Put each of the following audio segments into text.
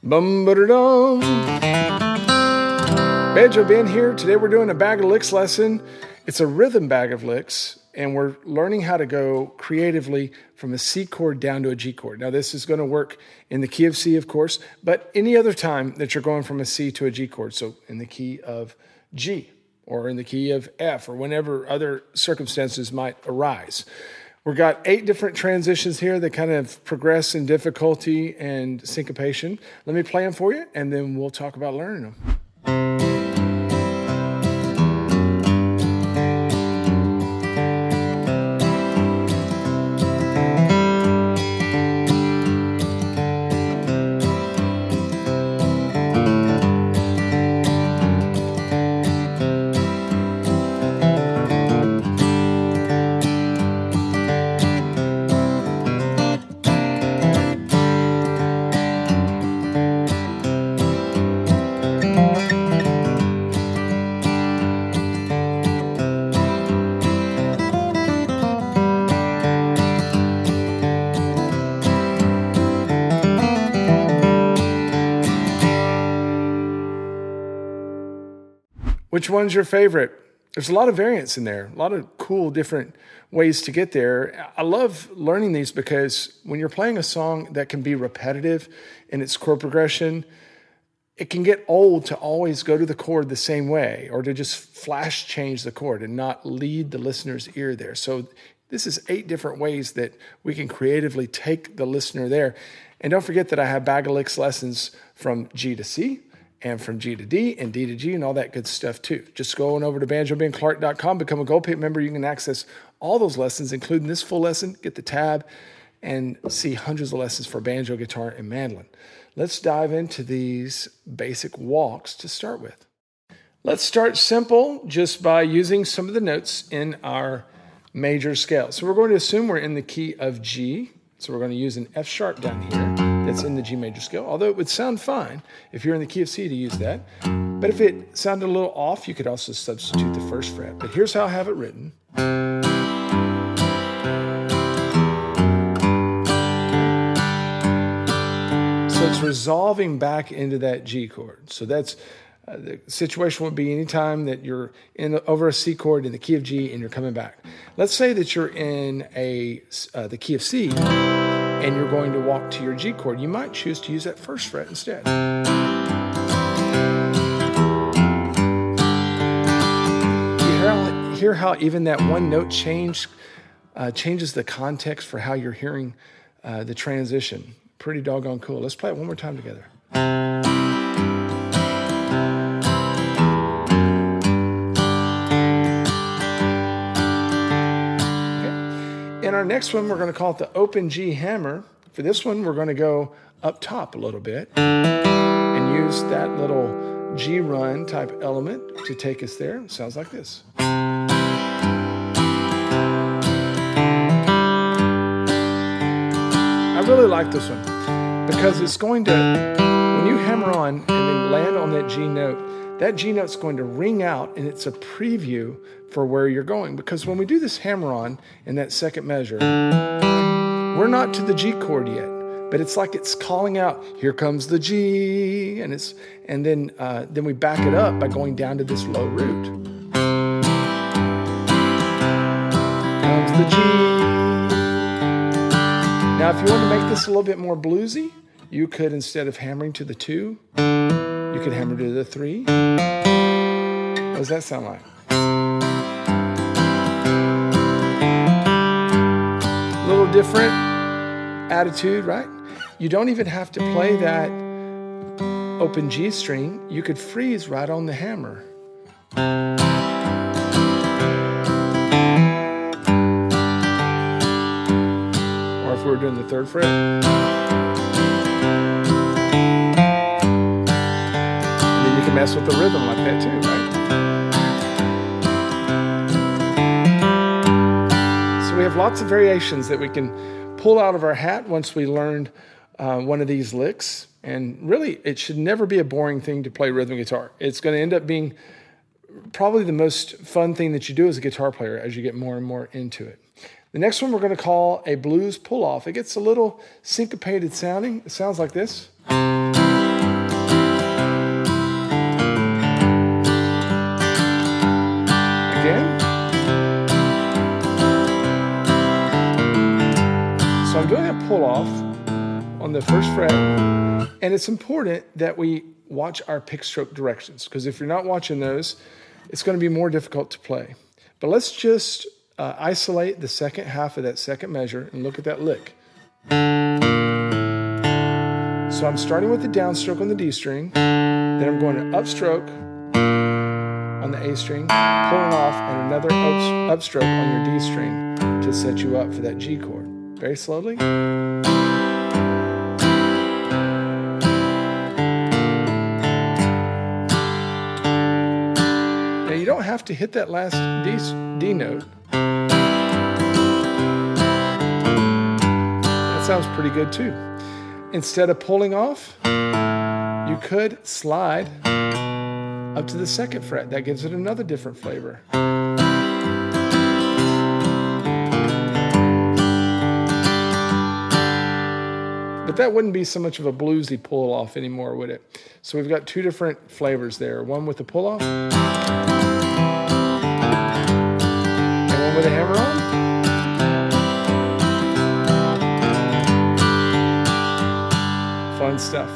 Bum ba dum. Banjo Ben here. Today we're doing a bag of licks lesson. It's a rhythm bag of licks, and we're learning how to go creatively from a C chord down to a G chord. Now this is going to work in the key of C, of course, but any other time that you're going from a C to a G chord. So in the key of G or in the key of F or whenever other circumstances might arise. We've got 8 different transitions here that kind of progress in difficulty and syncopation. Let me play them for you, and then we'll talk about learning them. Which one's your favorite? There's a lot of variants in there, a lot of cool different ways to get there. I love learning these because when you're playing a song that can be repetitive in its chord progression, it can get old to always go to the chord the same way or to just flash change the chord and not lead the listener's ear there. So this is 8 different ways that we can creatively take the listener there. And don't forget that I have bag of licks lessons from G to C, and from G to D and D to G and all that good stuff too. Just go on over to banjobenclark.com, become a Gold Pit member. You can access all those lessons, including this full lesson, get the tab, and see hundreds of lessons for banjo, guitar, and mandolin. Let's dive into these basic walks to start with. Let's start simple just by using some of the notes in our major scale. So we're going to assume we're in the key of G. So we're going to use an F sharp down here that's in the G major scale, although it would sound fine if you're in the key of C to use that. But if it sounded a little off, you could also substitute the first fret. But here's how I have it written. So it's resolving back into that G chord. So that's the situation would be anytime that you're over a C chord in the key of G and you're coming back. Let's say that you're in the key of C and you're going to walk to your G chord. You might choose to use that first fret instead. You hear how even that one note change changes the context for how you're hearing the transition. Pretty doggone cool. Let's play it one more time together. In our next one, we're going to call it the open G hammer. For this one, we're going to go up top a little bit and use that little G run type element to take us there. It sounds like this. I really like this one because it's going to, when you hammer on and then land on that G note's going to ring out, and it's a preview for where you're going. Because when we do this hammer-on in that second measure, we're not to the G chord yet, but it's like it's calling out, here comes the G, and then we back it up by going down to this low root. Comes the G. Now, if you want to make this a little bit more bluesy, you could, instead of hammering to the 2, you could hammer to the 3. What does that sound like? A little different attitude, right? You don't even have to play that open G string. You could freeze right on the hammer. Or if we were doing the 3rd fret. Mess with the rhythm like that too, right? So we have lots of variations that we can pull out of our hat once we learned one of these licks. And really, it should never be a boring thing to play rhythm guitar. It's going to end up being probably the most fun thing that you do as a guitar player as you get more and more into it. The next one we're going to call a blues pull-off. It gets a little syncopated sounding. It sounds like this. pull off on the first fret. And it's important that we watch our pick stroke directions, because if you're not watching those, it's going to be more difficult to play. But let's just isolate the second half of that second measure and look at that lick. So I'm starting with the downstroke on the D string, then I'm going to upstroke on the A string, pulling off, and another upstroke on your D string to set you up for that G chord. Very slowly. Now you don't have to hit that last D note. That sounds pretty good too. Instead of pulling off, you could slide up to the second fret. That gives it another different flavor. But that wouldn't be so much of a bluesy pull off anymore, would it? So we've got two different flavors there. One with the pull off, and one with a hammer-on. Fun stuff.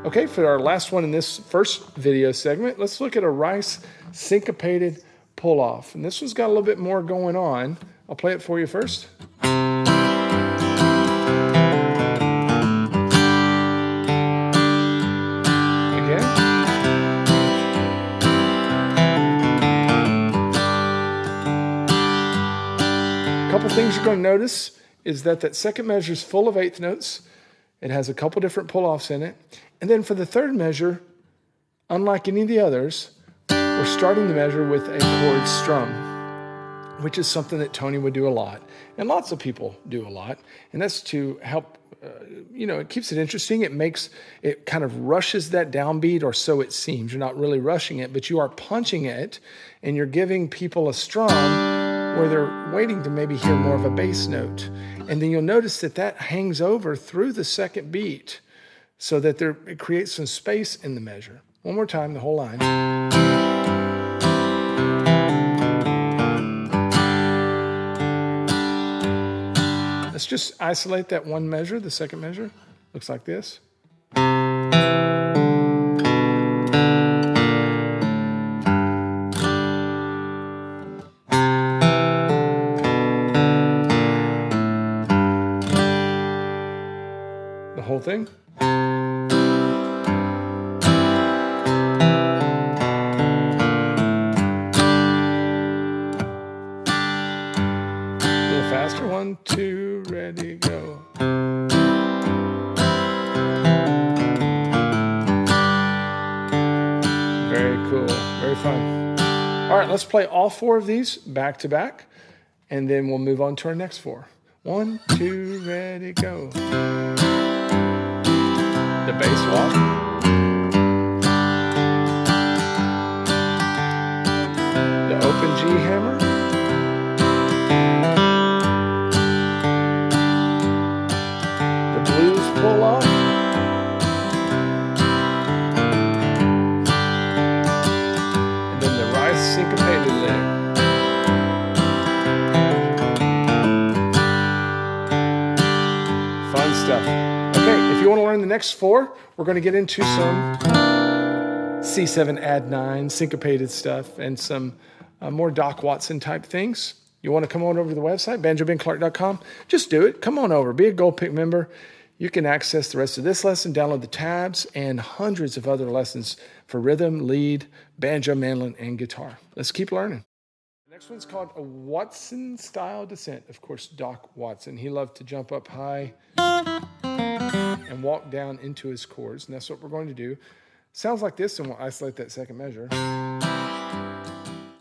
Okay, for our last one in this first video segment, let's look at a Rice syncopated pull-off. And this one's got a little bit more going on. I'll play it for you first. Again. A couple things you're going to notice is that second measure is full of eighth notes. It has a couple different pull-offs in it. And then for the third measure, unlike any of the others, we're starting the measure with a chord strum, which is something that Tony would do a lot. And lots of people do a lot. And that's to help, it keeps it interesting. It kind of rushes that downbeat, or so it seems. You're not really rushing it, but you are punching it, and you're giving people a strum where they're waiting to maybe hear more of a bass note. And then you'll notice that hangs over through the second beat so that it creates some space in the measure. One more time, the whole line. Let's just isolate that one measure, the second measure. Looks like this. Whole thing. A little faster. 1, 2, ready, go. Very cool. Very fun. All right, let's play all four of these back to back, and then we'll move on to our next four. 1, 2, ready, go. The bass walk, the open G hammer, the blues pull off, and then the Rice syncopated lick. Fun stuff. Okay, if you want to learn the next four, we're going to get into some C7 add 9 syncopated stuff and some more Doc Watson type things. You want to come on over to the website, banjobenclark.com? Just do it. Come on over. Be a Gold Pick member. You can access the rest of this lesson, download the tabs, and hundreds of other lessons for rhythm, lead, banjo, mandolin, and guitar. Let's keep learning. The next one's called a Watson-style descent. Of course, Doc Watson. He loved to jump up high and walk down into his chords, and that's what we're going to do. Sounds like this, and we'll isolate that second measure.